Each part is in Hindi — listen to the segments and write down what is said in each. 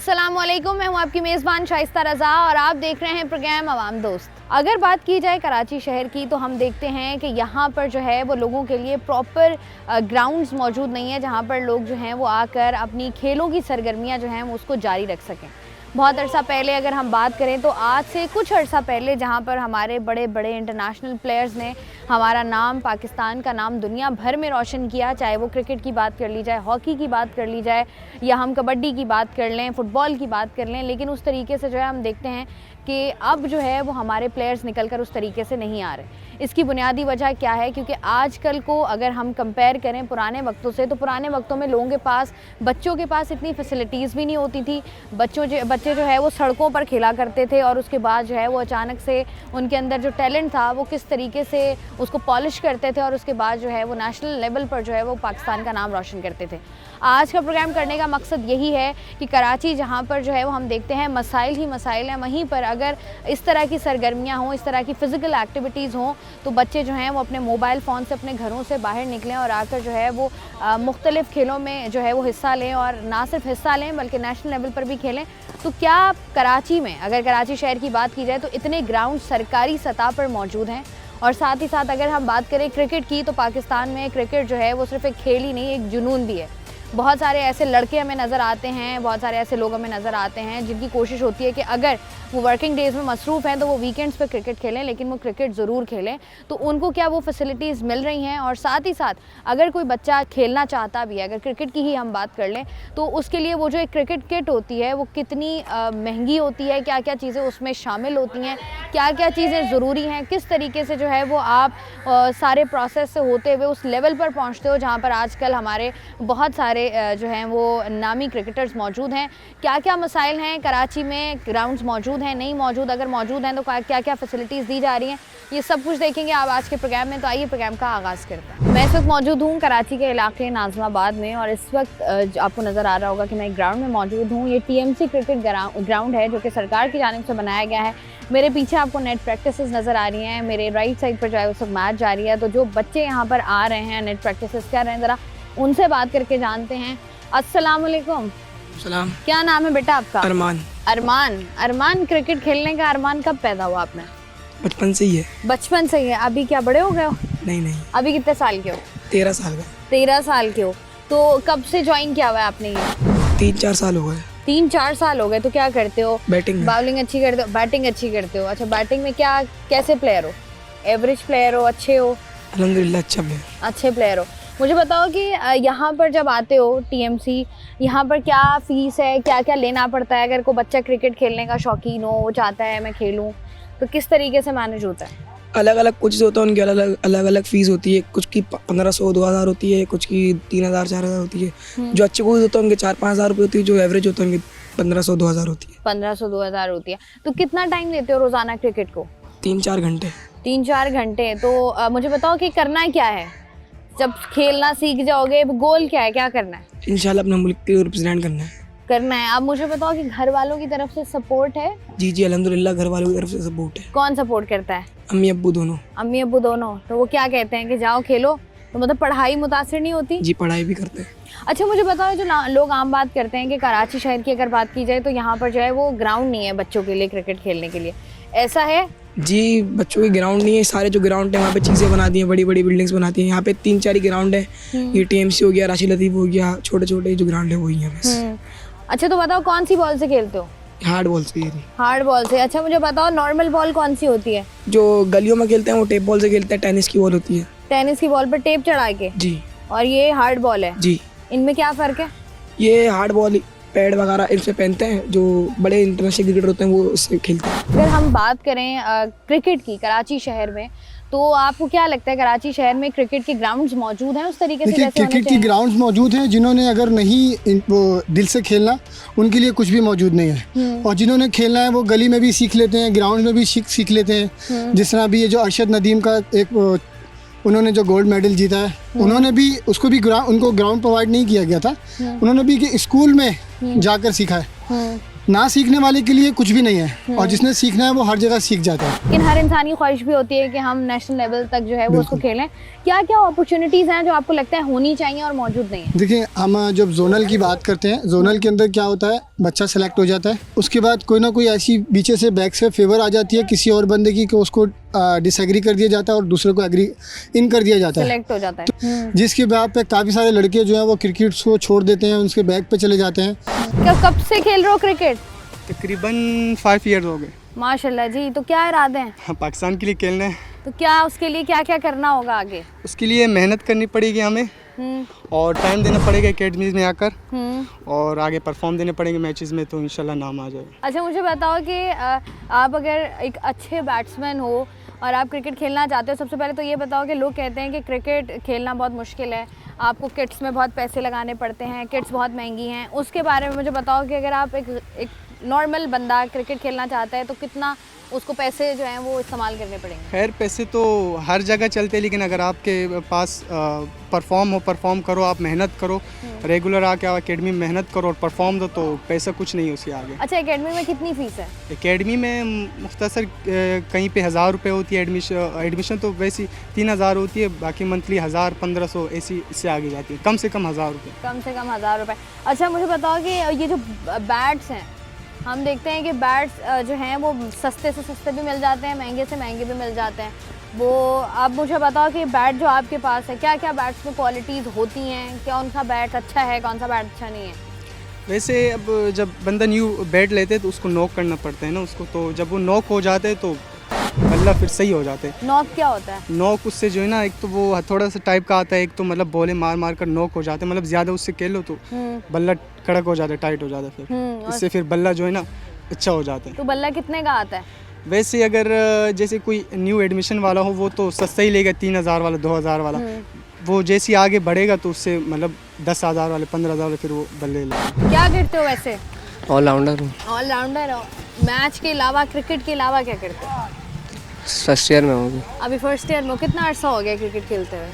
अस्सलामुअलैकुम, मैं हूं आपकी मेज़बान शाइस्ता रज़ा और आप देख रहे हैं प्रोग्राम आवाम दोस्त। अगर बात की जाए कराची शहर की तो हम देखते हैं कि यहाँ पर जो है वो लोगों के लिए प्रॉपर ग्राउंड्स मौजूद नहीं है जहाँ पर लोग जो हैं वो आकर अपनी खेलों की सरगर्मियाँ जो हैं वो उसको जारी रख सकें। बहुत अरसा पहले अगर हम बात करें तो आज से कुछ अरसा पहले जहाँ पर हमारे बड़े बड़े इंटरनेशनल प्लेयर्स ने हमारा नाम, पाकिस्तान का नाम दुनिया भर में रोशन किया, चाहे वो क्रिकेट की बात कर ली जाए, हॉकी की बात कर ली जाए या हम कबड्डी की बात कर लें, फ़ुटबॉल की बात कर लें, लेकिन उस तरीके से जो है हम देखते हैं कि अब जो है वो हमारे प्लेयर्स निकल कर उस तरीके से नहीं आ रहे। इसकी बुनियादी वजह क्या है? क्योंकि आजकल को अगर हम कंपेयर करें पुराने वक्तों से तो पुराने वक्तों में लोगों के पास, बच्चों के पास इतनी फैसिलिटीज़ भी नहीं होती थी। बच्चे जो है वो सड़कों पर खेला करते थे और उसके बाद जो है वो अचानक से उनके अंदर जो टैलेंट था वो किस तरीके से उसको पॉलिश करते थे और उसके बाद जो है वो नेशनल लेवल पर जो है वो पाकिस्तान का नाम रोशन करते थे। आज का प्रोग्राम करने का मकसद यही है कि कराची जहाँ पर जो है वो हम देखते हैं मसाइल ही मसाइल हैं, वहीं पर अगर इस तरह की सरगर्मियाँ हों, इस तरह की फ़िज़िकल एक्टिविटीज़ हों तो बच्चे जो हैं वो अपने मोबाइल फ़ोन से अपने घरों से बाहर निकलें और आकर जो है वो मुख्तलिफ़ खेलों में जो है वो हिस्सा लें और ना सिर्फ हिस्सा लें बल्कि नेशनल लेवल पर भी खेलें। तो क्या कराची में, अगर कराची शहर की बात की जाए तो इतने ग्राउंड सरकारी सतह पर मौजूद हैं? और साथ ही साथ अगर हम बात करें क्रिकेट की तो पाकिस्तान में क्रिकेट जो है वो सिर्फ एक खेल ही नहीं, एक जुनून भी है। बहुत सारे ऐसे लड़के हमें नज़र आते हैं, बहुत सारे ऐसे लोग हमें नज़र आते हैं जिनकी कोशिश होती है कि अगर वो वर्किंग डेज़ में मसरूफ़ हैं तो वो वीकेंड्स पे क्रिकेट खेलें, लेकिन वो क्रिकेट ज़रूर खेलें। तो उनको क्या वो फैसिलिटीज़ मिल रही हैं? और साथ ही साथ अगर कोई बच्चा खेलना चाहता भी है, अगर क्रिकेट की ही हम बात कर लें तो उसके लिए वो जो एक क्रिकेट किट होती है वो कितनी महंगी होती है, क्या क्या चीज़ें उसमें शामिल होती हैं, क्या क्या चीज़ें ज़रूरी हैं, किस तरीके से जो है वो आप सारे प्रोसेस से होते हुए उस लेवल पर पहुँचते हो जहाँ पर आजकल हमारे बहुत सारे जो हैं वो नामी क्रिकेटर्स मौजूद हैं। क्या क्या मसाइल हैं कराची में? ग्राउंड्स मौजूद हैं, नहीं मौजूद? अगर मौजूद हैं तो क्या क्या फैसिलिटीज़ दी जा रही हैं, ये सब कुछ देखेंगे आप आज के प्रोग्राम में। तो आइए प्रोग्राम का आगाज़ करते हैं। मैं इस वक्त मौजूद हूँ कराची के इलाके नाज़िमाबाद में और इस वक्त आपको नज़र आ रहा होगा कि मैं एक ग्राउंड में मौजूद हूँ। ये TMC क्रिकेट ग्राउंड है जो कि सरकार की जानिब से बनाया गया है। मेरे पीछे आपको नेट प्रैक्टिसेस नज़र आ रही हैं, मेरे राइट साइड पर जो है उस वक्त मैच जारी है। तो जो बच्चे यहाँ पर आ रहे हैं नेट प्रैक्टिसेस कर रहे हैं, ज़रा उनसे बात करके जानते हैं। अस्सलाम वालेकुम। सलाम। क्या नाम है बेटा आपका? अरमान। अरमान, क्रिकेट खेलने का अरमान कब पैदा हुआ आप में? बचपन से ही है। बचपन से ही है। अभी क्या बड़े हो गए हो? नहीं। अभी कितने साल के हो? 13 साल का। 13 साल के हो। तो कब से ज्वाइन किया हुआ है आपने ये? 3-4 साल हो गए। 3-4 साल हो गए। तो क्या करते हो? बैटिंग। बॉलिंग अच्छी करते हो? बैटिंग अच्छी करते हो। अच्छा, बैटिंग में क्या, कैसे प्लेयर हो? एवरेज प्लेयर हो, अच्छे हो? अल्हम्दुलिल्लाह अच्छा प्लेयर। अच्छे प्लेयर हो। मुझे बताओ कि यहाँ पर जब आते हो TMC, यहाँ पर क्या फ़ीस है, क्या क्या लेना पड़ता है? अगर कोई बच्चा क्रिकेट खेलने का शौकीन हो, वो चाहता है मैं खेलूँ, तो किस तरीके से मैनेज होता है? अलग अलग कोचेस होता है, उनकी अलग अलग फीस होती है। कुछ की 1500-2000 होती है, कुछ की 3000-4000 होती है। जो अच्छे कोच होते हैं उनके 4-5 हज़ार रुपये होती है, जो एवरेज होते हैं उनकी 1500-2000 होती है। 1500-2000 होती है। तो कितना टाइम देते हो रोज़ाना क्रिकेट को? 3-4 घंटे। 3-4 घंटे। तो मुझे बताओ कि करना क्या है जब खेलना सीख जाओगे? गोल क्या है, क्या करना है? इंशाल्लाह अपने मुल्क को रिप्रेजेंट करना है। अब मुझे बताओ कि घर वालों की तरफ से सपोर्ट है? जी अल्हम्दुलिल्लाह घर वालों की तरफ से सपोर्ट है। कौन सपोर्ट करता है? अम्मी अब्बू दोनों। अम्मी अब्बू दोनों। तो वो क्या कहते हैं कि जाओ खेलो? तो मतलब पढ़ाई मुतासिर नहीं होती? जी पढ़ाई भी करते हैं। अच्छा, मुझे बताओ जो लोग आम बात करते हैं कि कराची शहर की अगर बात की जाए तो यहाँ पर जो है वो ग्राउंड नहीं है बच्चों के लिए क्रिकेट खेलने के लिए, ऐसा है? जी बच्चों की ग्राउंड नहीं है। सारे जो ग्राउंड है वहाँ पे चीज़ें बना दी हैं, बड़ी बड़ी बिल्डिंग्स बनाती हैं। यहाँ पे 3-4 ही ग्राउंड है। ये TMC हो गया, राशिद लतीफ़ हो गया, छोटे छोटे जो ग्राउंड है वही है बस। अच्छा, तो बताओ कौन सी बॉल से खेलते हो? हार्ड बॉल से। हार्ड बॉल से। अच्छा, मुझे बताओ नॉर्मल बॉल कौन सी होती है? जो गलियों में खेलते हैं वो टेप बॉल से खेलते हैं। टेनिस की बॉल होती है। टेनिस की बॉल पर टेप चढ़ा के? जी। और ये हार्ड बॉल है? जी। इनमें क्या फ़र्क है? ये हार्ड बॉल पैड वगैरह इनसे पहनते हैं, जो बड़े इंटरनेशनल क्रिकेटर होते हैं वो इससे खेलते हैं। अगर हम बात करें क्रिकेट की कराची शहर में, तो आपको क्या लगता है कराची शहर में क्रिकेट के ग्राउंड्स मौजूद हैं उस तरीके से जैसे होने चाहिए? क्रिकेट की ग्राउंड्स मौजूद हैं। जिन्होंने अगर नहीं वो दिल से खेलना, उनके लिए कुछ भी मौजूद नहीं है। और जिन्होंने खेलना है वो गली में भी सीख लेते हैं, ग्राउंड में भी सीख लेते हैं। जिस तरह भी ये जो अरशद नदीम का एक उन्होंने जो गोल्ड मेडल जीता है, उन्होंने भी उसको भी उनको ग्राउंड प्रोवाइड नहीं किया गया था, उन्होंने भी कि स्कूल में जाकर सीखा है। ना सीखने वाले के लिए कुछ भी नहीं है, और जिसने सीखना है वो हर जगह सीख जाता है। लेकिन हर इंसान की ख्वाहिश भी होती है कि हम नेशनल लेवल तक जो है वो उसको खेलें। क्या क्या अपॉर्चुनिटीज़ हैं जो आपको लगता है होनी चाहिए और मौजूद नहीं है? देखिए, हम जब जोनल की बात करते हैं, जोनल के अंदर क्या होता है, बच्चा सेलेक्ट हो जाता है, उसके बाद कोई ना कोई ऐसी पीछे से बैक से फेवर आ जाती है किसी और बंदे की, कि उसको डिसएग्री कर दिया जाता है और दूसरे को एग्री इन कर दिया जाता है, सेलेक्ट हो जाता है। जिसके बाद पे काफ़ी सारे लड़के जो हैं वो क्रिकेट को छोड़ देते हैं, उसके बैक पे चले जाते हैं। कब से खेल रहे हो क्रिकेट? तकरीबन 5 ईयर्स हो गए। माशाल्लाह जी। तो क्या इरादे हैं? हाँ, पाकिस्तान के लिए खेलना है। तो क्या उसके लिए क्या क्या करना होगा आगे? उसके लिए मेहनत करनी पड़ेगी हमें, और टाइम देना पड़ेगा एकेडमीज़ में आकर, और आगे परफॉर्म देने पड़ेंगे मैचेस में, तो इंशाल्लाह नाम आ जाएगा। अच्छा, मुझे बताओ कि आप अगर एक अच्छे बैट्समैन हो और आप क्रिकेट खेलना चाहते हो, सबसे पहले तो ये बताओ कि लोग कहते हैं कि क्रिकेट खेलना बहुत मुश्किल है, आपको किट्स में बहुत पैसे लगाने पड़ते हैं, किट्स बहुत महंगी हैं। उसके बारे में मुझे बताओ कि अगर आप एक नॉर्मल बंदा क्रिकेट खेलना चाहता है तो कितना उसको पैसे जो हैं वो इस्तेमाल करने पड़ेंगे? खैर, पैसे तो हर जगह चलते हैं, लेकिन अगर आपके पास परफॉर्म करो, आप मेहनत करो, रेगुलर आके आप एकेडमी में मेहनत करो और परफॉर्म दो, तो पैसा कुछ नहीं है उसके आगे। अच्छा, एकेडमी में कितनी फ़ीस है? एकेडमी में मुख्तसर कहीं पे 1000 रुपये होती है एडमिशन तो वैसी 3000 होती है, बाकी मंथली 1000 1500 ऐसी इससे आगे जाती है, कम से कम 1000 रुपये। कम से कम 1000 रुपये। अच्छा, मुझे बताओ कि ये जो बैट्स हैं, हम देखते हैं कि बैट्स जो हैं वो सस्ते से सस्ते भी मिल जाते हैं, महंगे से महंगे भी मिल जाते हैं। वो आप मुझे बताओ कि बैट जो आपके पास है, क्या क्या बैट्स में क्वालिटीज़ होती हैं, कौन सा बैट अच्छा है, कौन सा बैट अच्छा नहीं है? वैसे अब जब बंदा न्यू बैट लेते तो उसको नॉक करना पड़ता है ना उसको, तो जब वो नॉक हो जाते हैं तो बल्ला फिर सही हो जाते हैं। नॉक क्या होता है? नॉक उससे जो है ना, एक तो वो थोड़ा सा टाइप का आता है, एक तो मतलब बॉले मार मार कर नॉक हो जाते हैं, मतलब ज़्यादा उससे खेल लो तो बल्ला कड़क हो जाता है, टाइट हो जाता है, फिर इससे फिर बल्ला जो है ना अच्छा हो जाता है। तो बल्ला कितने का आता है? वैसे अगर जैसे कोई न्यू एडमिशन वाला हो वो तो सस्ता ही लेगा, 3000 वाला, 2000 वाला। वो जैसे आगे बढ़ेगा तो उससे मतलब 10,000 वाले, 15,000 वाले फिर वो बल्ले लेगा। क्या करते हो वैसे? ऑलराउंडर हूँ। ऑलराउंडर हो। मैच के अलावा, क्रिकेट के अलावा क्या करते हो? फर्स्ट ईयर में होगी। अभी फर्स्ट ईयर में हो। कितना अर्सा हो गया क्रिकेट खेलते हुए?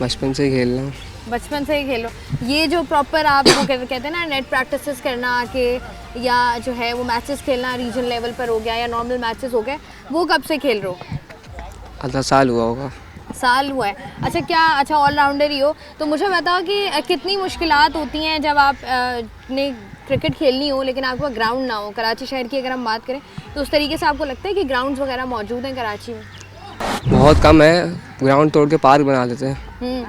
बचपन से ही खेल रहा हूँ। बचपन से ही खेलो। ये जो प्रॉपर आप वो कहते हैं ना, नेट प्रैक्टिसेस करना आके, या जो है वो मैचेस खेलना रीजनल लेवल पर हो गया या नॉर्मल मैचेस हो गए, वो कब से खेल रहे हो? आधा साल हुआ होगा। साल हुआ है। अच्छा ऑलराउंडर ही हो। तो मुझे बताओ कि कितनी मुश्किलात होती हैं जब आप ने क्रिकेट खेलनी हो लेकिन आपका ग्राउंड ना हो। कराची शहर की अगर हम बात करें तो उस तरीके से आपको लगता है कि ग्राउंड्स वगैरह मौजूद हैं कराची में? बहुत कम है, ग्राउंड तोड़ के पार्क बना देते हैं।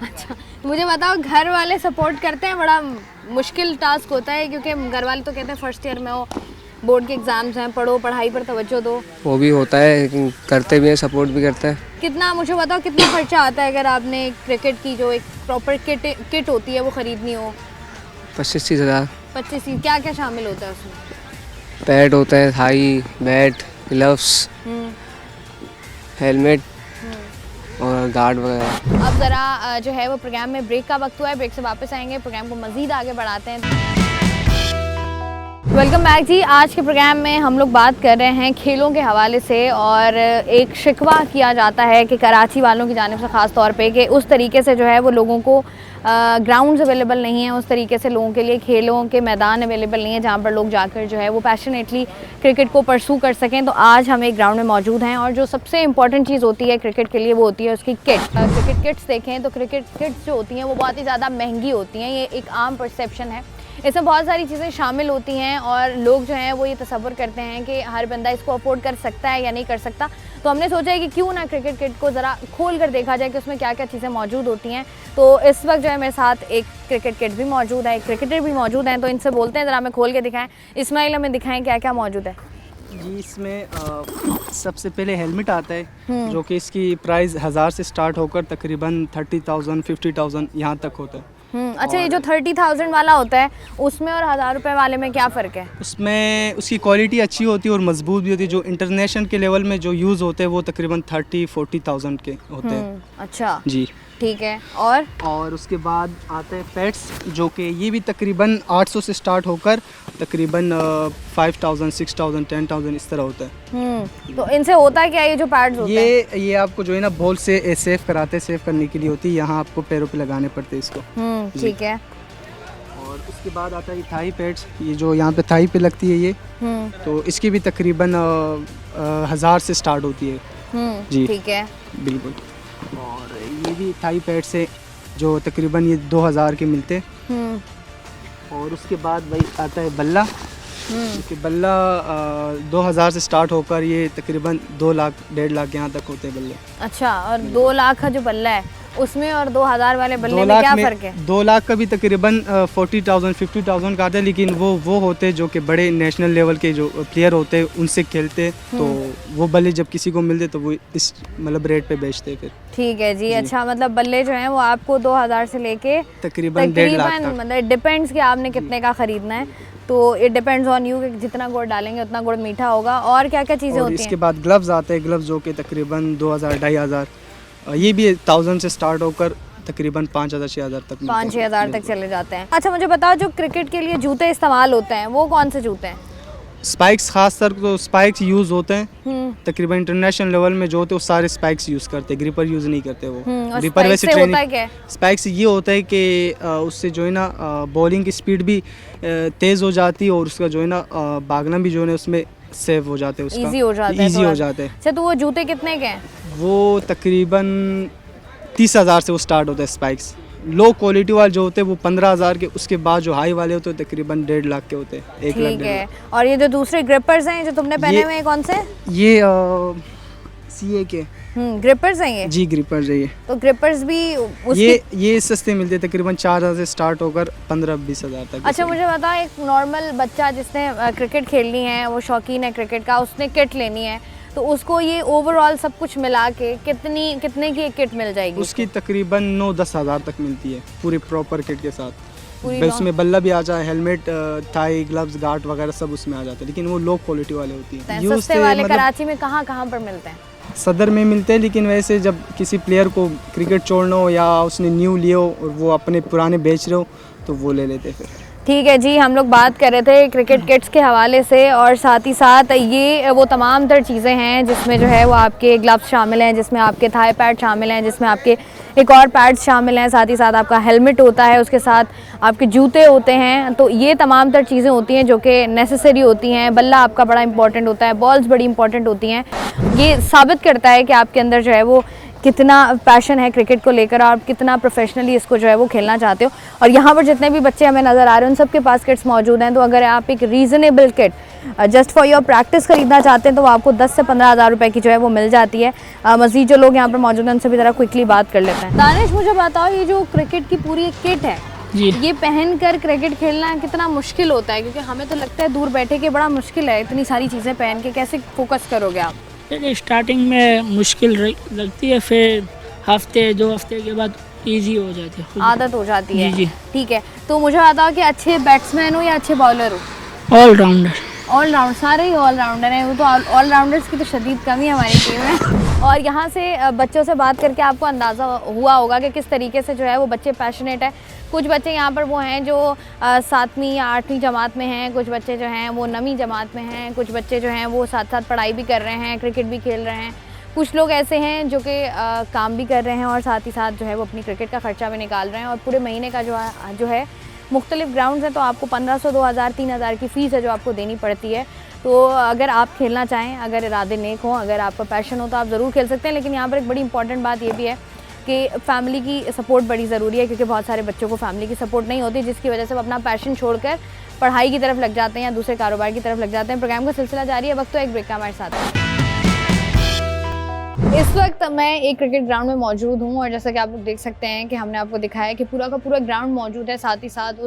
अच्छा, मुझे बताओ, घर वाले सपोर्ट करते हैं? बड़ा मुश्किल टास्क होता है क्योंकि घर वाले तो कहते हैं फर्स्ट ईयर में हो, बोर्ड के एग्ज़ाम्स हैं, पढ़ो, पढ़ाई पर तवज्जो दो। वो भी होता है, लेकिन करते भी हैं, सपोर्ट भी करते हैं। कितना, मुझे बताओ, कितना खर्चा आता है अगर आपने क्रिकेट की जो एक प्रॉपर किट होती है वो ख़रीदनी हो? 25-30 हज़ार। 25? क्या क्या शामिल होता है उसमें? पैड होता है, थाई, बैट, ग्लव्स, हेलमेट और गार्ड वगैरह। अब ज़रा जो है वो प्रोग्राम में ब्रेक का वक्त हुआ है, ब्रेक से वापस आएंगे, प्रोग्राम को मज़ीद आगे बढ़ाते हैं। वेलकम बैक जी। आज के प्रोग्राम में हम लोग बात कर रहे हैं खेलों के हवाले से, और एक शिकवा किया जाता है कि कराची वालों की जानिब से ख़ास तौर पे कि उस तरीके से जो है वो लोगों को ग्राउंड्स अवेलेबल नहीं है, उस तरीके से लोगों के लिए खेलों के मैदान अवेलेबल नहीं है जहाँ पर लोग जाकर जो है वो पैशनेटली क्रिकेट को परसू कर सकें। तो आज हम एक ग्राउंड में मौजूद हैं और जो सबसे इंपॉर्टेंट चीज़ होती है क्रिकेट के लिए वो होती है उसकी किट। क्रिकेट किट्स देखें तो क्रिकेट किट्स जो होती हैं वो बहुत ही ज़्यादा महंगी होती हैं, ये एक आम परसेप्शन है। इसमें बहुत सारी चीज़ें शामिल होती हैं और लोग जो हैं वो ये तसव्वुर करते हैं कि हर बंदा इसको अफोर्ड कर सकता है या नहीं कर सकता। तो हमने सोचा है कि क्यों ना क्रिकेट किट को ज़रा खोल कर देखा जाए कि उसमें क्या क्या चीज़ें मौजूद होती हैं। तो इस वक्त जो है मेरे साथ एक क्रिकेट किट भी मौजूद है, एक क्रिकेटर भी मौजूद हैं, तो इनसे बोलते हैं ज़रा हमें खोल के दिखाएँ। इस्माइल, हमें दिखाएँ क्या क्या मौजूद है। जी, इसमें सबसे पहले हेलमेट आता है जो कि इसकी प्राइस 1000 से स्टार्ट होकर तकरीबन 30,000 50,000 यहाँ तक होता है। अच्छा, ये जो 30,000 वाला होता है उसमें और 1000 रुपये वाले में क्या फ़र्क है? उसमें उसकी क्वालिटी अच्छी होती है और मजबूत भी होती है। जो इंटरनेशनल के लेवल में जो यूज़ होते हैं वो तकरीबन 30-40,000 के होते हैं। अच्छा जी, ठीक है। और उसके बाद आते हैं पैड्स, जो कि ये भी तकरीबन 800 से स्टार्ट होकर तकरीबन 5,000 6,000 10,000 इस तरह होता है। तो इनसे होता है क्या, ये जो पैड्स होते हैं? ये आपको जो है ना बॉल से सेव कराते हैं, सेव करने के लिए होती है, यहाँ आपको पैरों पे लगाने पड़ते हैं इसको। ठीक है। और उसके बाद आता है थाई पैड्स, ये जो यहाँ पे थाई पे लगती है ये, तो इसकी भी तकरीबन 1000 से स्टार्ट होती है जी। ठीक है, बिल्कुल। और ये भी थाई पैड्स है जो तकरीबन ये 2000 के मिलते हैं। और उसके बाद भाई आता है बल्ला, क्योंकि बल्ला 2000 से स्टार्ट होकर ये तकरीबन 2 लाख 1.5 लाख यहाँ तक होते हैं बल्ले। अच्छा, और 2 लाख का जो बल्ला है उसमें और 2000 वाले बल्ले 2 में लाख क्या फ़र्क है? 2 लाख का भी तकरीबन 40,000 50,000 का आता है, लेकिन वो होते हैं जो कि बड़े नेशनल लेवल के जो प्लेयर होते हैं उनसे खेलते, तो वो बल्ले जब किसी को मिलते तो वो इस मतलब रेट पे बेचते हैं फिर। ठीक है जी। अच्छा, मतलब बल्ले जो हैं वो आपको 2000 से लेके तकरीबन 1.5 लाख तक। मतलब डिपेंड्स कि आपने कितने का ख़रीदना है, तो इट डिपेंड्स ऑन यू कि जितना गुड़ डालेंगे उतना गुड़ मीठा होगा। और क्या क्या चीज़ें और होती इसके हैं? बाद ग्लव्स आते हैं, ग्लव्स जो कि तकरीबन 2000 2500, ये भी 1000 से स्टार्ट होकर तकरीबन 5000 6000 तक 5-6 हज़ार तक चले जाते हैं। अच्छा, मुझे बताओ जो क्रिकेट के लिए जूते इस्तेमाल होते हैं वो कौन से जूते हैं? स्पाइक्स, खास कर तो स्पाइक्स यूज़ होते हैं तकरीबन इंटरनेशनल लेवल में, जो होते हैं वो सारे स्पाइक्स यूज़ करते हैं, ग्रिपर यूज़ नहीं करते वो। और ग्रिपर spikes वैसे से होता है ट्रेनिंग, क्या है? स्पाइक्स ये होता है कि उससे जो है ना बॉलिंग की स्पीड भी तेज़ हो जाती है, और उसका जो है ना भागना भी जो है ना उसमें सेव हो जाते हैं, उसका ईजी हो जाता है, ईजी थोड़ा हो सा। जाते हैं। अच्छा, तो वो जूते कितने के हैं? वो तकरीबन 30,000 से वो स्टार्ट होता है स्पाइक्स। लो क्वालिटी वाले जो होते हैं वो 15,000 के, उसके बाद जो हाई वाले होते हैं तकरीबन 1.5 लाख के होते हैं, 1 लाख ठीक 1.5 है। लाख। और ये जो दूसरे ग्रिपर्स हैं जो तुमने पहने ये- हुए हैं कौन से? ये CA के ग्रिपर्स हैं ये? जी ग्रिपर चाहिए। तो ग्रिपर्स भी उसकी ये सस्ते मिलते हैं, तकरीबन 4000 से स्टार्ट होकर 15-20 हज़ार तक। अच्छा, मुझे बताओ एक नॉर्मल बच्चा जिसने क्रिकेट खेलनी है, वो शौकीन है क्रिकेट का, उसने किट लेनी है, तो उसको ये ओवरऑल सब कुछ मिला के कितने की एक किट मिल जाएगी? उसकी तकरीबन 9-10 हज़ार तक मिलती है पूरी प्रॉपर किट के साथ। पूरी उसमें बल्ला भी आ जाए, हेलमेट, थाई, ग्लव्स, गार्ड वगैरह सब उसमें आ जाता है, लेकिन वो लो क्वालिटी वाले होती है। यूज़ सस्ते से वाले मतलब कराची में कहाँ पर मिलते हैं? सदर में मिलते हैं, लेकिन वैसे जब किसी प्लेयर को क्रिकेट छोड़ना हो या उसने न्यू लियो और वो अपने पुराने बेच रहे हो तो वो ले लेते हैं फिर। ठीक है जी, हम लोग बात कर रहे थे क्रिकेट किट्स के हवाले से, और साथ ही साथ ये वो तमाम तर चीज़ें हैं जिसमें जो है वो आपके ग्लव्स शामिल हैं, जिसमें आपके थाई पैड शामिल हैं, जिसमें आपके एक और पैड्स शामिल हैं, साथ ही साथ आपका हेलमेट होता है, उसके साथ आपके जूते होते हैं। तो ये तमाम तर चीज़ें होती हैं जो कि नेसेसरी होती हैं। बल्ला आपका बड़ा इंपॉर्टेंट होता है, बॉल्स बड़ी इंपॉर्टेंट होती हैं। ये साबित करता है कि आपके अंदर जो है वो कितना पैशन है क्रिकेट को लेकर, और आप कितना प्रोफेशनली इसको जो है वो खेलना चाहते हो। और यहाँ पर जितने भी बच्चे हमें नज़र आ रहे हैं उन सबके पास किट्स मौजूद हैं। तो अगर आप एक reasonable kit just for your practice खरीदना चाहते हैं तो आपको 10 से 15 हज़ार रुपये की जो है वो मिल जाती है। मज़ीद जो लोग यहाँ पर मौजूद हैं उनसे भी ज़रा क्विकली बात कर लेते हैं। दानिश, मुझे बताओ ये जो क्रिकेट की पूरी किट है जी, ये पहन कर क्रिकेट खेलना कितना मुश्किल होता है? क्योंकि हमें तो लगता है दूर बैठे के बड़ा मुश्किल है, इतनी सारी चीज़ें पहन के कैसे फोकस करोगे आप? देखिए स्टार्टिंग में मुश्किल लगती है, फिर हफ्ते 2 हफ्ते के बाद इजी हो जाती है, खुद आदत हो जाती है। जी, जी। ठीक है, तो मुझे बताओ कि अच्छे बैट्समैन हो या अच्छे बॉलर हो? ऑलराउंडर। ऑलराउंड, सारे ही ऑलराउंडर हैं। वो तो ऑलराउंडर्स की तो शदीद कमी है हमारी टीम में। और यहाँ से बच्चों से बात करके आपको अंदाज़ा हुआ होगा कि किस तरीके से जो है वो बच्चे पैशनेट है। कुछ बच्चे यहाँ पर वो हैं जो 7वीं या 8वीं जमात में हैं, कुछ बच्चे जो हैं वो 9वीं जमात में हैं, कुछ बच्चे जो हैं वो साथ साथ पढ़ाई भी कर रहे हैं, क्रिकेट भी खेल रहे हैं। कुछ लोग ऐसे हैं जो कि काम भी कर रहे हैं और साथ ही साथ जो है वो अपनी क्रिकेट का ख़र्चा भी निकाल रहे हैं। और पूरे महीने का जो है मुख्तलिफ ग्राउंड्स हैं, तो आपको 1500, 2000, 3000 की फ़ीस है जो आपको देनी पड़ती है। तो अगर आप खेलना चाहें, अगर इरादे नेक हों, अगर आपका पैशन हो तो आप ज़रूर खेल सकते हैं। लेकिन यहाँ पर एक बड़ी इंपॉर्टेंट बात ये भी है कि फ़ैमिली की सपोर्ट बड़ी ज़रूरी है, क्योंकि बहुत सारे बच्चों को फ़ैमिली की सपोर्ट नहीं होती, जिसकी वजह से वो अपना पैशन छोड़कर पढ़ाई की तरफ लग जाते हैं या दूसरे कारोबार की तरफ लग जाते हैं। प्रोग्राम का सिलसिला जारी है, वक्त तो एक ब्रेक का हमारे साथ। इस वक्त मैं एक क्रिकेट ग्राउंड में मौजूद हूँ और जैसा कि आप लोग देख सकते हैं कि हमने आपको दिखाया कि पूरा का पूरा ग्राउंड मौजूद है, साथ ही साथ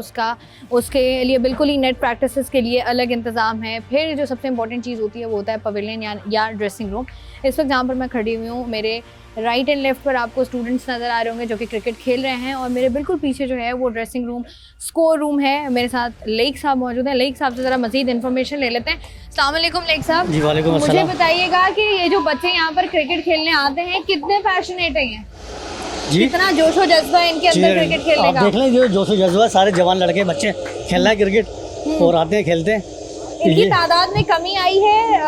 उसके लिए बिल्कुल ही नेट प्रैक्टिसेस के लिए अलग इंतज़ाम है। फिर जो सबसे इंपॉर्टेंट चीज़ होती है वो होता है पवेलियन या ड्रेसिंग रूम। इस वक्त जहाँ पर मैं खड़ी हुई हूँ, मेरे राइट एंड लेफ्ट पर आपको स्टूडेंट्स नज़र आ रहे होंगे जो कि क्रिकेट खेल रहे हैं, और मेरे बिल्कुल पीछे जो है वो ड्रेसिंग रूम, स्कोर रूम है। मेरे साथ लेक साहब मौजूद हैं। लेक साहब से ज़रा मज़ीद इन्फॉर्मेशन ले लेते हैं। अस्सलाम वालेकुम लेक साहब। जी वालेकुम मुझे अस्सलाम। बताइएगा कि ये जो बच्चे यहाँ पर क्रिकेट खेलने आते हैं कितने पैशनेट हैं, जी कितना जोशो जज्बा है इनके अंदर क्रिकेट खेलने आप का? देख लें जो जोशो जज्बा, सारे जवान लड़के बच्चे खेलना है क्रिकेट और आते हैं खेलते हैं। इनकी ये तादाद में कमी आई है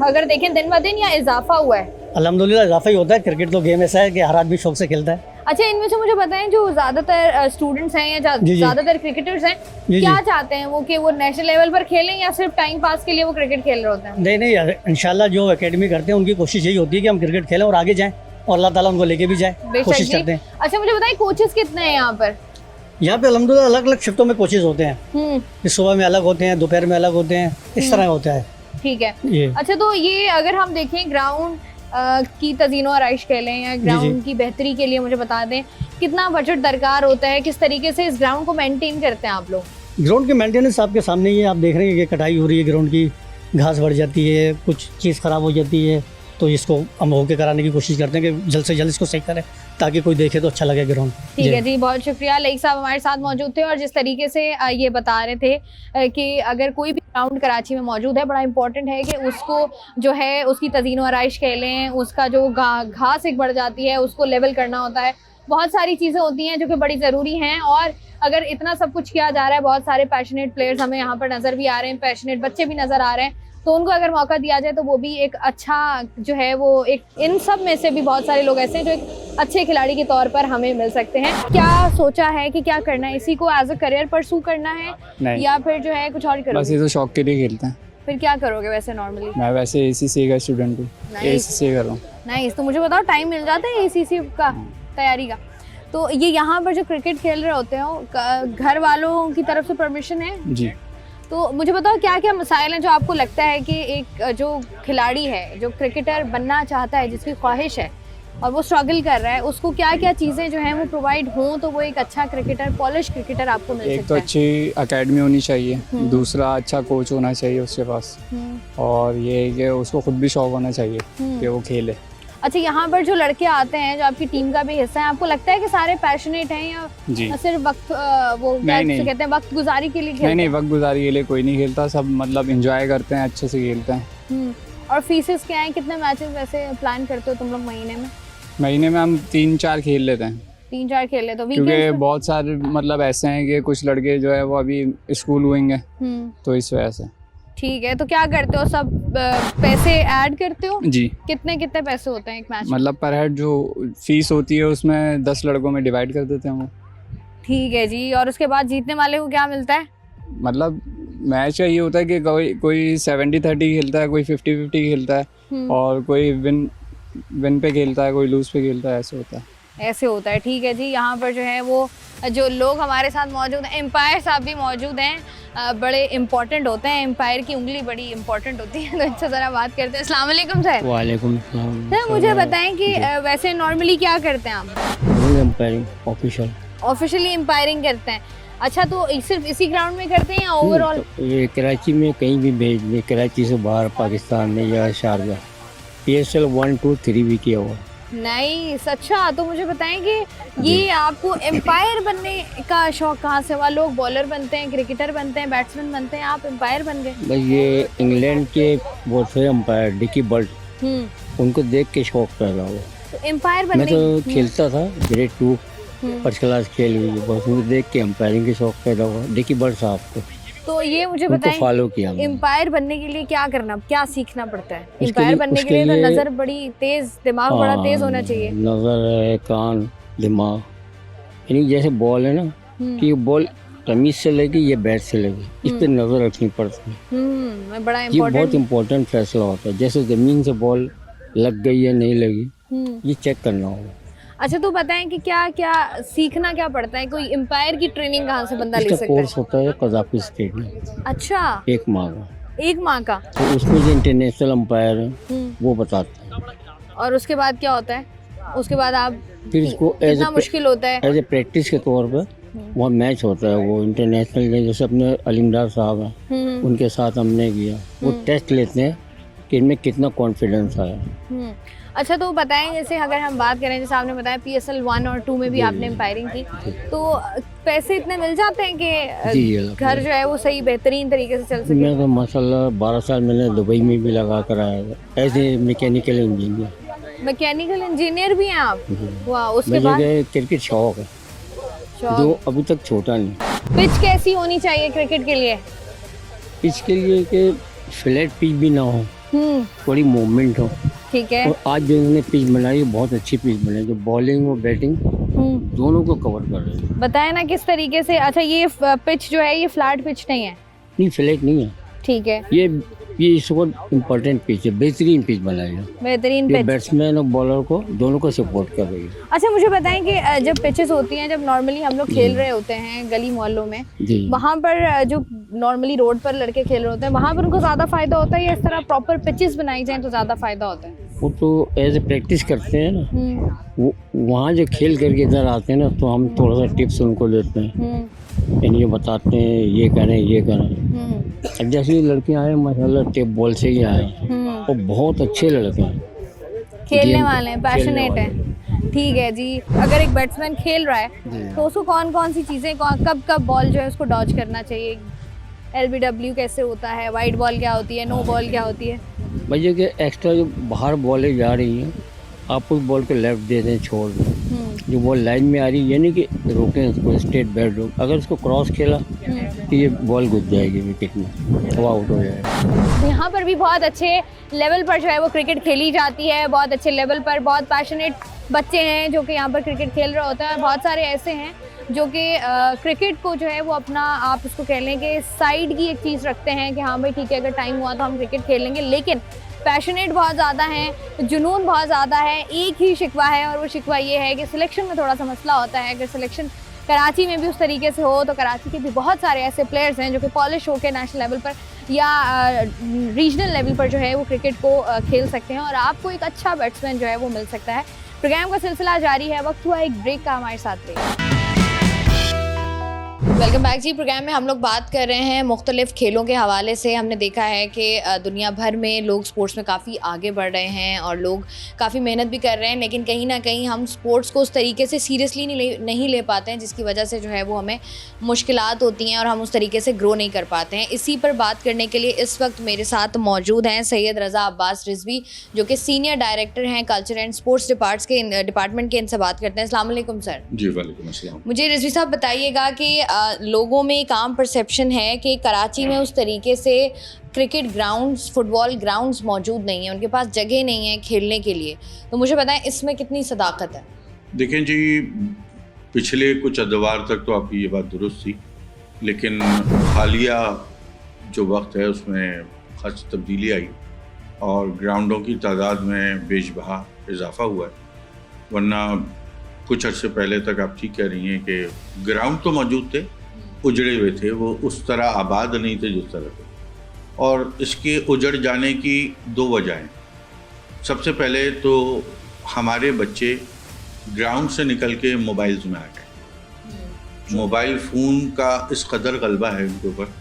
अगर देखें दिन ब दिन, या इजाफा हुआ है? अल्हम्दुलिल्लाह इजाफा ही होता है। क्रिकेट तो गेम ऐसा है कि हर आदमी शौक से खेलता है। अच्छा, इनमें से मुझे बताएं जो ज्यादातर स्टूडेंट्स हैं या जी, जी। ज्यादातर क्रिकेटर्स हैं, जी, क्या जी। चाहते हैं वो कि वो नेशनल लेवल पर खेलें या सिर्फ टाइम पास के लिए वो क्रिकेट खेल रहे होते हैं? नहीं नहीं यार, इंशाल्लाह जो एकेडमी करते हैं उनकी कोशिश यही होती है कि हम क्रिकेट खेलें और आगे जाएं और अल्लाह ताला उनको लेके भी जाए, बेशक कोशिश जी। करते हैं। अच्छा, मुझे बताएं कोचेस कितने हैं यहाँ पर? यहाँ पे अल्हम्दुलिल्लाह अलग अलग शिफ्टों में कोचेस होते हैं, हम्म, सुबह में अलग होते हैं, दोपहर में अलग होते हैं, इस तरह होता है ठीक है। ये। अच्छा, तो ये अगर हम देखें ग्राउंड की तज़ीनो आराइश कह लें या ग्राउंड की बेहतरी के लिए मुझे बता दें कितना बजट दरकार होता है, किस तरीके से इस ग्राउंड को मेंटेन करते हैं आप लोग? ग्राउंड की मेंटेनेंस आपके सामने ही है, आप देख रहे हैं कि कटाई हो रही है ग्राउंड की, घास बढ़ जाती है, कुछ चीज़ ख़राब हो जाती है, तो इसको हम होके कराने की कोशिश करते हैं कि जल्द से जल्द इसको सही करें ताकि कोई देखे तो अच्छा लगे ग्राउंड। ठीक है जी, बहुत शुक्रिया। लईक साहब हमारे साथ मौजूद थे और जिस तरीके से ये बता रहे थे कि अगर कोई भी ग्राउंड कराची में मौजूद है, बड़ा इंपॉर्टेंट है कि उसको जो है उसकी तज़ीनो आराइश कह लें, उसका जो घास एक बढ़ जाती है उसको लेवल करना होता है, बहुत सारी चीज़ें होती हैं जो कि बड़ी ज़रूरी हैं। और अगर इतना सब कुछ किया जा रहा है, बहुत सारे पैशनेट प्लेयर्स हमें यहाँ पर नज़र भी आ रहे हैं, पैशनेट बच्चे भी नज़र आ रहे हैं, तो उनको अगर मौका दिया जाए तो वो भी एक अच्छा जो है वो एक, इन सब में से भी बहुत सारे लोग ऐसे हैं जो एक अच्छे खिलाड़ी के तौर पर हमें मिल सकते हैं। क्या सोचा है कि क्या करना है, इसी को एज अ करियर परसू करना है नहीं, या फिर जो है कुछ और बस ये करोगे? तो शौक के लिए खेलते हैं। फिर क्या करोगे वैसे नॉर्मली? मैं वैसे ACCA का स्टूडेंट हूँ, Nice. ACCA कर रहा हूँ। नहीं, तो मुझे बताओ टाइम मिल जाता है ACC का तैयारी का? तो ये यहाँ पर जो क्रिकेट खेल रहे होते हैं घर वालों की तरफ से परमिशन है? जी, तो मुझे बताओ क्या क्या मसाइल हैं जो आपको लगता है कि एक जो खिलाड़ी है, जो क्रिकेटर बनना चाहता है, जिसकी ख्वाहिश है और वो स्ट्रगल कर रहा है, उसको क्या क्या चीज़ें जो हैं वो प्रोवाइड हों तो वो एक अच्छा क्रिकेटर, पॉलिश क्रिकेटर आपको मिल एक तो सकता है? अच्छी एकेडमी होनी चाहिए, दूसरा अच्छा कोच होना चाहिए उसके पास, और ये है कि उसको खुद भी शौक होना चाहिए कि वो खेले। अच्छा, यहाँ पर जो लड़के आते हैं जो आपकी टीम का भी हिस्सा है, आपको लगता है कि सारे पैशनेट हैं जी, या सिर्फ वक्त वो क्या नहीं। कहते हैं वक्त गुजारी के लिए खेलते नहीं, हैं? वक्त गुजारी के लिए कोई नहीं खेलता, सब मतलब इंजॉय करते हैं, अच्छे से खेलते हैं। और फीसेस क्या हैं, कितने मैचेस वैसे प्लान करते हो तुम लोग महीने में? महीने में हम 3-4 खेल लेते हैं, 3-4 खेल ले तो क्योंकि वीकेंड? बहुत सारे मतलब ऐसे हैं कि कुछ लड़के जो है वो अभी स्कूल हुएंगे, तो इस वजह से। ठीक है, तो क्या करते हो सब पैसे ऐड करते हो? जी, कितने कितने पैसे होते हैं एक मैच में? मतलब पर हेड जो फीस होती है उसमें 10 लड़कों में डिवाइड कर देते हैं वो। ठीक है जी, और उसके बाद जीतने वाले को क्या मिलता है? मतलब मैच का ये होता है कि कोई 70-30 खेलता है, कोई 50-50 खेलता है, और कोई विन पे खेलता है, कोई लूज पे खेलता है, ऐसे होता है। ऐसे होता है, ठीक है जी। यहाँ पर जो है वो जो लोग हमारे साथ मौजूद हैं, एम्पायर साहब भी मौजूद हैं, बड़े इंपॉर्टेंट होते हैं, एम्पायर की उंगली बड़ी इंपॉर्टेंट होती है, तो इनसे ज़रा बात करते हैं। अस्सलाम वालेकुम सर। वालेकुम सर मुझे बताएं कि वैसे नॉर्मली क्या करते हैं आप? एम्पायरिंग ऑफिशियल। ऑफिशियली एम्पायरिंग करते हैं। अच्छा, तो सिर्फ इसी ग्राउंड में करते हैं या ओवरऑल? ये कराची में कहीं भी भेज दें, कराची से बाहर पाकिस्तान में या शारजा, PSL 1, 2, 3 भी किया हुआ। नहीं, अच्छा, तो मुझे बताएं कि ये आपको एम्पायर बनने का शौक कहाँ से हुआ? लोग बॉलर बनते हैं, क्रिकेटर बनते हैं, बैट्समैन बनते हैं, आप एम्पायर बन गए? बस ये इंग्लैंड के बहुत से एम्पायर डिकी बर्ट, उनको देख के शौक पैदा हुआ। तो एम्पायर मैं बनने तो खेलता था ग्रेड 2 फर्स्ट क्लास खेल हुई, बस मुझे देख के एम्पायरिंग के शौक पैदा हुआ डिकी बर्ट साहब को, तो ये मुझे उनको बताएं फॉलो किया मैंने। एम्पायर बनने के लिए क्या करना, क्या सीखना पड़ता है? उसके एम्पायर लिए- बनने के उसके लिए तो लिए- नज़र बड़ी तेज, दिमाग बड़ा तेज होना चाहिए। नज़र है, कान, दिमाग, यानी जैसे बॉल है ना कि ये बॉल तमीज से लगी या बैट से लगी, इस पर नज़र रखनी पड़ती है। मैं बड़ा ये बहुत इम्पोर्टेंट। इम्पोर्टेंट फैसला होता है, जैसे ज़मीन से बॉल लग गई या नहीं लगी, ये चेक करना होगा। अच्छा, तो बताएं कि क्या क्या सीखना क्या पड़ता है? कोई एम्पायर की ट्रेनिंग कहाँ से बंदा ले इसका सकता कोर्स है? होता है कजाफी स्टेट में, अच्छा, 1 माह का, 1 माह का? तो उसमें जो इंटरनेशनल अंपायर है वो बताते हैं। और उसके बाद क्या होता है? उसके बाद आप फिर इसको एज कितना मुश्किल होता है? ए प्रैक्टिस के तौर पर वहाँ मैच होता है, वो इंटरनेशनल, जैसे अपने अलीमदार साहब हैं उनके साथ हमने किया, वो टेस्ट लेते हैं कि इनमें कितना कॉन्फिडेंस आया। अच्छा, तो बताएं जैसे अगर हम बात करें, जैसे आपने बताया PSL 1 और 2 में भी आपने एम्पायरिंग की, तो पैसे इतने मिल जाते हैं कि जी, घर जो है वो सही बेहतरीन तरीके से चल सके? मैं तो माशाल्लाह 12 साल मैंने दुबई में भी लगा कर आया था as a mechanical engineer. Mechanical engineer भी हैं आप? वाह। उसके बाद मुझे क्रिकेट शौक है जो अभी तक छोटा नहीं। पिच कैसी होनी चाहिए क्रिकेट के लिए? पिच के लिए कि फ्लैट पिच भी ना हो, थोड़ी मूवमेंट हो, ठीक है। और आज जो इन्होंने पिच बनाई है बहुत अच्छी पिच बनाई, जो बॉलिंग और बैटिंग दोनों को कवर कर रहे हैं। बताएं ना किस तरीके से। अच्छा, ये पिच जो है ये फ्लैट पिच नहीं है? नहीं, फ्लैट नहीं है, ठीक है। ये इस वक्त इम्पोर्टेंट पिच है, बेहतरीन पिच बनाई है, बेहतरीन ये पिच। बैट्समैन और बॉलर को दोनों को सपोर्ट कर रही है। अच्छा, मुझे बताएं कि जब पिचेस होती हैं, जब नॉर्मली हम लोग खेल रहे होते हैं गली मोहल्लों में, जी, वहाँ पर जो नॉर्मली रोड पर लड़के खेल रहे होते हैं, वहाँ पर उनको ज़्यादा फायदा होता है या इस तरह प्रॉपर पिचेस बनाई जाए तो ज़्यादा फायदा होता है? वो तो एज ए प्रैक्टिस करते हैं ना, वो वहाँ जो खेल करके इधर आते हैं ना, तो हम थोड़ा सा टिप्स उनको देते हैं, यानी ये बताते हैं ये करें ये करें। अब जैसे ये लड़के आए माशाल्लाह टेप बॉल से ही आए, और बहुत अच्छे लड़के हैं, खेलने गेम वाले हैं, खेलने पैशनेट वाले हैं। ठीक है जी। अगर एक बैट्समैन खेल रहा है तो उसको कौन कौन सी चीज़ें, कब कब बॉल जो है उसको डॉज करना चाहिए? LBW कैसे होता है, वाइड बॉल क्या होती है, नो बॉल क्या होती है? भैया कि एक्स्ट्रा जो बाहर बॉलें जा रही हैं, आप उस बॉल को लेफ्ट दे दें, छोड़ दें। जो बॉल लाइन में आ रही है यानी कि रोकें उसको, स्ट्रेट बैट रोक। अगर उसको क्रॉस खेला तो ये बॉल घुस जाएगी विकेट में, वो आउट हो जाएगा। यहाँ पर भी बहुत अच्छे लेवल पर जो है वो क्रिकेट खेली जाती है। बहुत अच्छे लेवल पर बहुत पैशनेट बच्चे हैं जो कि यहाँ पर क्रिकेट खेल रहे होते हैं। बहुत सारे ऐसे हैं जो कि क्रिकेट को जो है वो अपना, आप उसको कह लें कि साइड की एक चीज़ रखते हैं कि हाँ भाई ठीक है, अगर टाइम हुआ तो हम क्रिकेट खेलेंगे, लेकिन पैशनेट बहुत ज़्यादा हैं, जुनून बहुत ज़्यादा है। एक ही शिकवा है और वो शिकवा ये है कि सिलेक्शन में थोड़ा सा मसला होता है। अगर सिलेक्शन कराची में भी उस तरीके से हो तो कराची के भी बहुत सारे ऐसे प्लेयर्स हैं जो कि पॉलिश होकर नेशनल लेवल पर या रीजनल लेवल पर जो है वो क्रिकेट को खेल सकते हैं और आपको एक अच्छा बैट्समैन जो है वो मिल सकता है। प्रोग्राम का सिलसिला जारी है, वक्त हुआ एक ब्रेक का, हमारे साथ रहिए। वेलकम बैक जी। प्रोग्राम में हम लोग बात कर रहे हैं मुख्तलिफ खेलों के हवाले से। हमने देखा है कि दुनिया भर में लोग स्पोर्ट्स में काफ़ी आगे बढ़ रहे हैं और लोग काफ़ी मेहनत भी कर रहे हैं, लेकिन कहीं ना कहीं हम स्पोर्ट्स को उस तरीके से सीरियसली नहीं ले पाते हैं, जिसकी वजह से जो है वो हमें मुश्किलात होती हैं और हम उस तरीके से ग्रो नहीं कर पाते हैं। इसी पर बात करने के लिए इस वक्त मेरे साथ मौजूद हैं सैयद रज़ा अब्बास रिजवी, जो कि सीनियर डायरेक्टर हैं कल्चर एंड स्पोर्ट्स डिपार्टमेंट के। इनसे बात करते हैं। अस्सलाम वालेकुम सर। जी वालेकुम अस्सलाम। मुझे रिजवी साहब बताइएगा कि लोगों में एक आम परसेप्शन है कि कराची में उस तरीके से क्रिकेट ग्राउंड्स, फुटबॉल ग्राउंड्स मौजूद नहीं है, उनके पास जगह नहीं है खेलने के लिए, तो मुझे बताएं इसमें कितनी सदाकत है? देखें जी, पिछले कुछ अदवार तक तो आपकी ये बात दुरुस्त थी, लेकिन हालिया जो वक्त है उसमें खास तब्दीली आई और ग्राउंडों की तादाद में बेशबहा इजाफा हुआ है। वरना कुछ अर्से पहले तक आप ठीक कह रही हैं कि ग्राउंड तो मौजूद थे, उजड़े हुए थे, वो उस तरह आबाद नहीं थे जिस तरह थे। और इसके उजड़ जाने की दो वजहें। सबसे पहले तो हमारे बच्चे ग्राउंड से निकल के मोबाइल्स में आ गए। मोबाइल फ़ोन का इस कदर गलबा है उनके ऊपर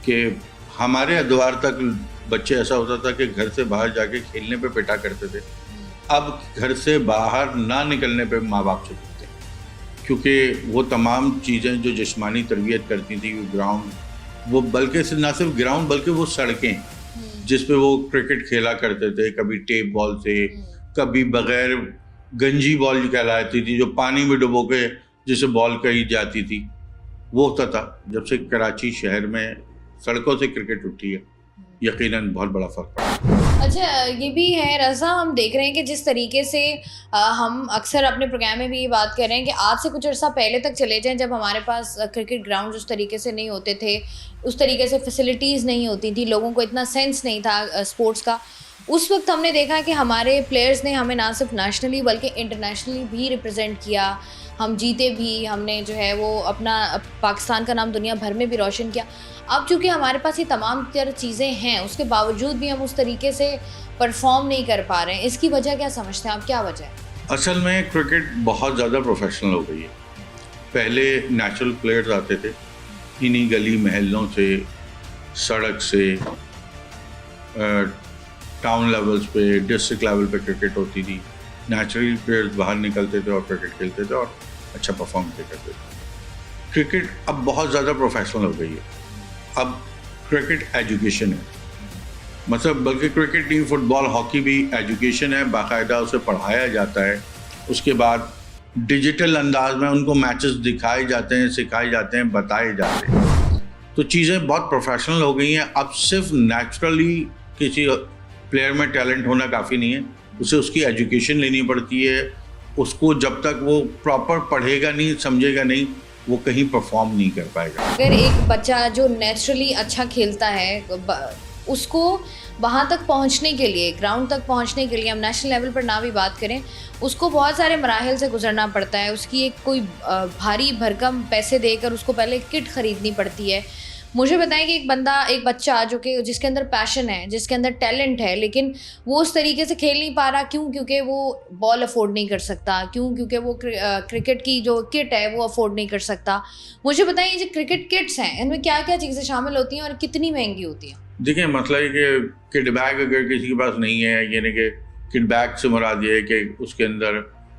कि हमारे अदवार तक बच्चे ऐसा होता था कि घर से बाहर जाके खेलने पे पिटा करते थे। अब घर से बाहर ना निकलने पे माँ बाप से पूछते हैं, क्योंकि वो तमाम चीज़ें जो जिस्मानी तरबियत करती थी ग्राउंड, वो बल्कि ना सिर्फ ग्राउंड बल्कि वो सड़कें जिस पे वो क्रिकेट खेला करते थे, कभी टेप बॉल से, कभी बग़ैर गंजी बॉल कहलाती थी जो पानी में डुबो के जिसे बॉल कही जाती थी, वो होता था। जब से कराची शहर में सड़कों से क्रिकेट उठी है, यकीनन बहुत बड़ा फ़र्क पड़ा। अच्छा, ये भी है रज़ा, हम देख रहे हैं कि जिस तरीके से हम अक्सर अपने प्रोग्राम में भी ये बात कर रहे हैं कि आज से कुछ अर्सा पहले तक चले जाएं जब हमारे पास क्रिकेट ग्राउंड उस तरीके से नहीं होते थे, उस तरीके से फैसिलिटीज़ नहीं होती थी, लोगों को इतना सेंस नहीं था स्पोर्ट्स का। उस वक्त हमने देखा कि हमारे प्लेयर्स ने हमें ना सिर्फ नेशनली बल्कि इंटरनेशनली भी रिप्रेजेंट किया, हम जीते भी, हमने जो है वो अपना पाकिस्तान का नाम दुनिया भर में भी रोशन किया। अब चूँकि हमारे पास ये तमाम तरह चीज़ें हैं, उसके बावजूद भी हम उस तरीके से परफॉर्म नहीं कर पा रहे हैं। इसकी वजह क्या समझते हैं आप, क्या वजह है? असल में क्रिकेट बहुत ज़्यादा प्रोफेशनल हो गई है। पहले नेचुरल प्लेयर्स आते थे, इन्हीं गली महलों से, सड़क से, टाउन लेवल्स पे, डिस्ट्रिक्ट लेवल पे क्रिकेट होती थी। नेचुरली प्लेयर्स बाहर निकलते थे और क्रिकेट खेलते थे और अच्छा परफॉर्म करते थे। क्रिकेट अब बहुत ज़्यादा प्रोफेशनल हो गई है। अब क्रिकेट एजुकेशन है, मतलब बल्कि क्रिकेट नहीं, फुटबॉल, हॉकी भी एजुकेशन है, बाकायदा उसे पढ़ाया जाता है। उसके बाद डिजिटल अंदाज में उनको मैचेस दिखाए जाते हैं, सिखाए जाते हैं, बताए जाते हैं। तो चीज़ें बहुत प्रोफेशनल हो गई हैं। अब सिर्फ नेचुरली किसी प्लेयर में टैलेंट होना काफ़ी नहीं है, उसे उसकी एजुकेशन लेनी पड़ती है, उसको जब तक वो प्रॉपर पढ़ेगा नहीं, समझेगा नहीं, वो कहीं परफॉर्म नहीं कर पाएगा। अगर एक बच्चा जो नेचुरली अच्छा खेलता है उसको वहाँ तक पहुँचने के लिए, ग्राउंड तक पहुँचने के लिए, हम नेशनल लेवल पर ना भी बात करें, उसको बहुत सारे मराहिल से गुजरना पड़ता है। उसकी एक कोई भारी भरकम पैसे देकर उसको पहले किट ख़रीदनी पड़ती है। मुझे बताएं कि एक बच्चा जो कि जिसके अंदर पैशन है, जिसके अंदर टैलेंट है, लेकिन वो उस तरीके से खेल नहीं पा रहा, क्यों? क्योंकि वो बॉल अफोर्ड नहीं कर सकता, क्यों? क्योंकि वो क्रिकेट की जो किट है वो अफोर्ड नहीं कर सकता। मुझे बताएं ये जो क्रिकेट किट्स हैं, इनमें क्या क्या चीज़ें शामिल होती हैं और कितनी महंगी होती हैं? देखिए, मतलब है कि किट बैग अगर किसी के पास नहीं है, यानी कि किट बैग से मुराद ये है कि उसके अंदर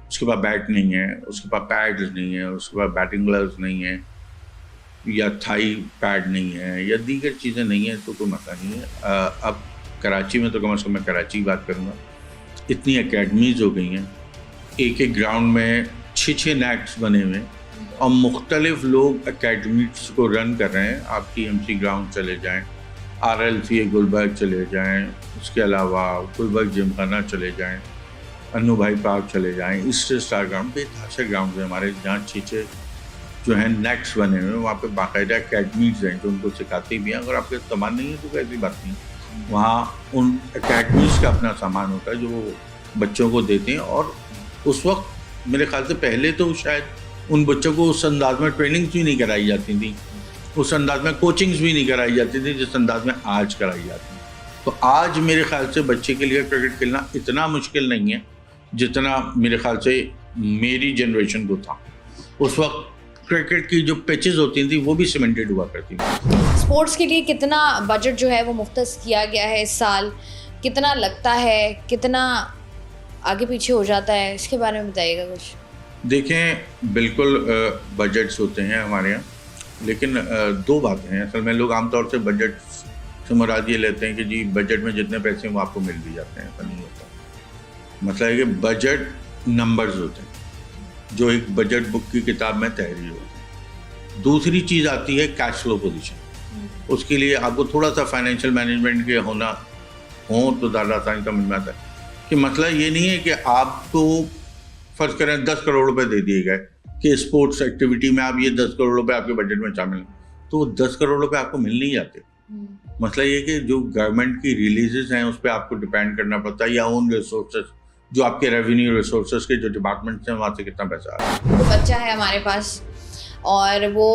उसके पास बैट नहीं है, उसके पास पैड्स नहीं है, उसके पास बैटिंग ग्लव्स नहीं है, या थाई पैड नहीं है, या दीगर चीज़ें नहीं हैं, तो कोई मसला नहीं है। अब कराची में तो कम से कम मैं कराची की बात करूँगा, इतनी एकेडमीज़ हो गई हैं, एक एक ग्राउंड में 6-6 नेट्स बने हुए हैं और मुख्तलिफ लोग एकेडमीज़ को रन कर रहे हैं। आप TMC ग्राउंड चले जाएँ, RLCA गुलबर्ग चले जाएँ, उसके अलावा गुलबर्ग जिमखाना चले जाएँ, अन्नू भाई पार्क चले जाएँ, ईस्ट स्टार ग्राउंड, बेतहाशा ग्राउंड है हमारे, जहाँ 6-6 जो हैं नेट्स बने हुए हैं। वहाँ पे बाकायदा एकेडमीज़ हैं जो उनको सिखाती भी हैं। अगर आपके सामान नहीं है तो कोई ऐसी बात नहीं, वहाँ उन एकेडमीज़ का अपना सामान होता है जो वो बच्चों को देते हैं। और उस वक्त मेरे ख्याल से पहले तो शायद उन बच्चों को उस अंदाज में ट्रेनिंग्स भी नहीं कराई जाती थी, उस अंदाज में कोचिंग्स भी नहीं कराई जाती थी जिस अंदाज में आज कराई जाती है। तो आज मेरे ख्याल से बच्चे के लिए क्रिकेट खेलना इतना मुश्किल नहीं है जितना मेरे ख्याल से मेरी जनरेशन को था। उस वक्त क्रिकेट की जो पिचेस होती थी वो भी सीमेंटेड हुआ करती थी। स्पोर्ट्स के लिए कितना बजट जो है वो मुख्तस किया गया है इस साल, कितना लगता है, कितना आगे पीछे हो जाता है, इसके बारे में बताइएगा कुछ। देखें, बिल्कुल बजट्स होते हैं हमारे यहाँ, लेकिन दो बातें हैं। असल में लोग आमतौर से बजट से मुराद ये लेते हैं कि जी बजट में जितने पैसे हैं वो आपको मिल भी जाते हैं। ऐसा नहीं होता। मतलब है कि बजट नंबर्स होते हैं जो एक बजट बुक की किताब में तहरीर होती है। दूसरी चीज़ आती है कैश फ्लो पोजीशन। उसके लिए आपको थोड़ा सा फाइनेंशियल मैनेजमेंट के होना हो तो ज़्यादा आसानी समझ में आता है कि मतलब ये नहीं है कि आपको फ़र्ज़ करें 10 करोड़ रुपए दे दिए गए कि स्पोर्ट्स एक्टिविटी में आप ये 10 करोड़ रुपए आपके बजट में शामिल हैं, तो 10 करोड़ रुपए आपको मिल नहीं जाते। मसला ये कि जो गवर्नमेंट की रिलीजेस हैं उस पर आपको डिपेंड करना पड़ता है, या ओन रिसोर्सेज जो आपके रेवेन्यू रिसोर्सेज के जो डिपार्टमेंट्स हैं वहाँ से कितना पैसा आ रहा है। तो बच्चा है हमारे पास और वो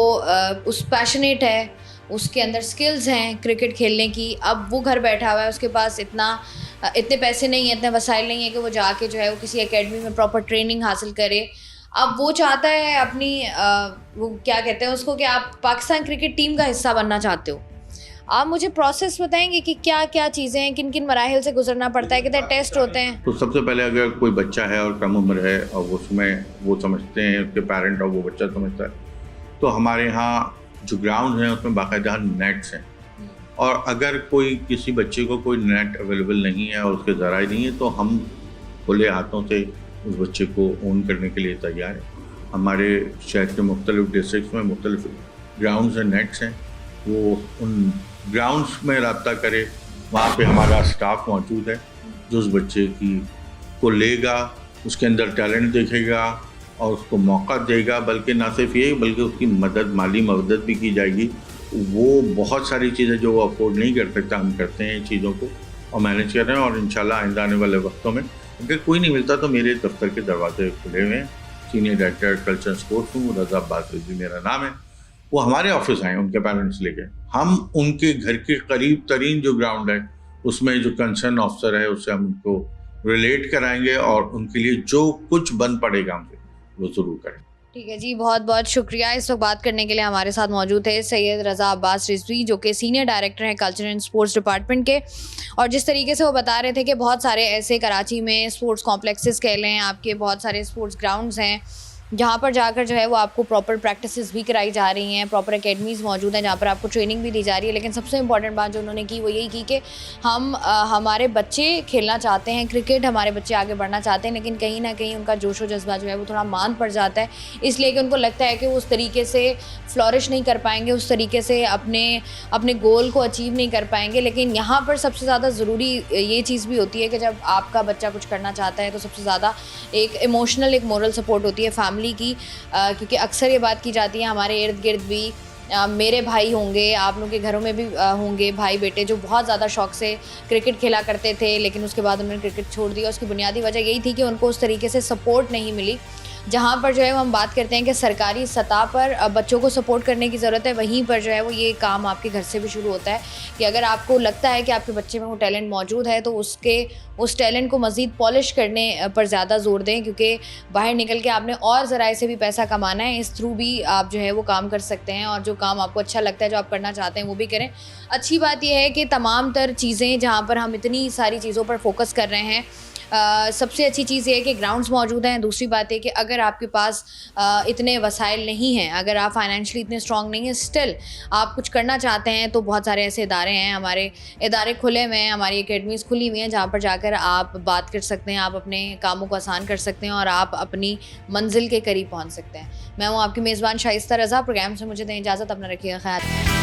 उस पैशनेट है, उसके अंदर स्किल्स हैं क्रिकेट खेलने की। अब वो घर बैठा हुआ है, उसके पास इतने पैसे नहीं है, इतने वसाइल नहीं है कि वो जाके जो है वो किसी एकेडमी में प्रॉपर ट्रेनिंग हासिल करे। अब वो चाहता है अपनी वो क्या कहते हैं उसको, कि आप पाकिस्तान क्रिकेट टीम का हिस्सा बनना चाहते हो। आप मुझे प्रोसेस बताएंगे कि क्या क्या चीज़ें हैं, किन किन मराहिल से गुजरना पड़ता है, कितने टेस्ट होते हैं? तो सबसे पहले अगर कोई बच्चा है और कम उम्र है और उसमें वो समझते हैं, उसके पेरेंट और वो बच्चा समझता है, तो हमारे यहाँ जो ग्राउंड हैं उसमें बाकायदा नेट्स हैं। और अगर कोई किसी बच्चे को कोई नेट अवेलेबल नहीं है और उसके ज़राए नहीं है तो हम खुले हाथों से उस बच्चे को ओन करने के लिए तैयार हैं। हमारे शहर के मुख्तलिफ डिस्ट्रिक्ट्स में मुख्तलिफ ग्राउंड्स हैं, नेट्स हैं, वो उन ग्राउंड्स में रब्ता करे। वहाँ पे हमारा स्टाफ मौजूद है जो उस बच्चे को लेगा, उसके अंदर टैलेंट देखेगा और उसको मौका देगा। बल्कि ना सिर्फ ये, बल्कि उसकी माली मदद भी की जाएगी। वो बहुत सारी चीज़ें जो वो अफोर्ड नहीं कर सकता, हम करते हैं इन चीज़ों को और मैनेज कर रहे हैं। और इंशाल्लाह आइंदा आने वाले वक्तों में अगर कोई नहीं मिलता तो मेरे दफ्तर के दरवाजे खुले हुए हैं। सीनियर डायरेक्टर कल्चर स्पोर्ट्स हूँ, रज़ा अब्बास रिजवी मेरा नाम है। वो हमारे ऑफिस आए उनके पेरेंट्स लेके, हम उनके घर के करीब तरीन जो ग्राउंड है उसमें जो कंसर्न ऑफिसर है उससे हम उनको रिलेट कराएंगे और उनके लिए जो कुछ बन पड़ेगा हमसे वो ज़रूर करें। ठीक है जी, बहुत बहुत शुक्रिया। इस वक्त बात करने के लिए हमारे साथ मौजूद है सैयद रज़ा अब्बास रिजवी, जो कि सीनियर डायरेक्टर हैं कल्चर एंड स्पोर्ट्स डिपार्टमेंट के। और जिस तरीके से वो बता रहे थे कि बहुत सारे ऐसे कराची में स्पोर्ट्स कॉम्प्लेक्सेस कह लें, आपके बहुत सारे स्पोर्ट्स ग्राउंड्स हैं जहाँ पर जाकर जो है वो आपको प्रॉपर प्रैक्टिसेस भी कराई जा रही हैं, प्रॉपर एकेडमीज़ मौजूद हैं जहाँ पर आपको ट्रेनिंग भी दी जा रही है। लेकिन सबसे इंपॉर्टेंट बात जो उन्होंने की वो यही की कि हम हमारे बच्चे खेलना चाहते हैं क्रिकेट, हमारे बच्चे आगे बढ़ना चाहते हैं, लेकिन कहीं ना कहीं उनका जोश व जज्बा जो है वो थोड़ा मांद पड़ जाता है, इसलिए कि उनको लगता है कि वो उस तरीके से फ्लॉरिश नहीं कर पाएंगे, उस तरीके से अपने गोल को अचीव नहीं कर पाएंगे। लेकिन यहाँ पर सबसे ज़्यादा ज़रूरी ये चीज़ भी होती है कि जब आपका बच्चा कुछ करना चाहता है तो सबसे ज़्यादा एक इमोशनल, एक मोरल सपोर्ट होती है फैमिली की, क्योंकि अक्सर ये बात की जाती है हमारे इर्द गिर्द भी, मेरे भाई होंगे, आप लोगों के घरों में भी होंगे भाई बेटे जो बहुत ज़्यादा शौक से क्रिकेट खेला करते थे, लेकिन उसके बाद उन्होंने क्रिकेट छोड़ दिया। उसकी बुनियादी वजह यही थी कि उनको उस तरीके से सपोर्ट नहीं मिली। जहाँ पर जो है वो हम बात करते हैं कि सरकारी सतह पर बच्चों को सपोर्ट करने की ज़रूरत है, वहीं पर जो है वो ये काम आपके घर से भी शुरू होता है कि अगर आपको लगता है कि आपके बच्चे में वो टैलेंट मौजूद है तो उस टैलेंट को मज़ीद पॉलिश करने पर ज़्यादा ज़ोर दें, क्योंकि बाहर निकल के आपने और ज़राए से भी पैसा कमाना है, इस थ्रू भी आप जो है वो काम कर सकते हैं और जो काम आपको अच्छा लगता है, जो आप करना चाहते हैं वो भी करें। अच्छी बात यह है कि तमाम तर चीज़ें जहाँ पर हम इतनी सारी चीज़ों पर फोकस कर रहे हैं, सबसे अच्छी चीज़ ये है कि ग्राउंड्स मौजूद हैं। दूसरी बात है कि अगर आपके पास इतने वसाइल नहीं हैं, अगर आप फाइनेंशियली इतने स्ट्रॉन्ग नहीं हैं, स्टिल आप कुछ करना चाहते हैं तो बहुत सारे ऐसे इदारे हैं, हमारे इदारे खुले हुए हैं, हमारी एकेडमीज़ खुली हुई हैं जहाँ पर जाकर आप बात कर सकते हैं, आप अपने कामों को आसान कर सकते हैं और आप अपनी मंजिल के करीब पहुँच सकते हैं। मैं हूँ आपकी मेज़बान शाइस्ता रज़ा। प्रोग्राम से मुझे दें इजाज़त, अपना रखिएगा ख्याल।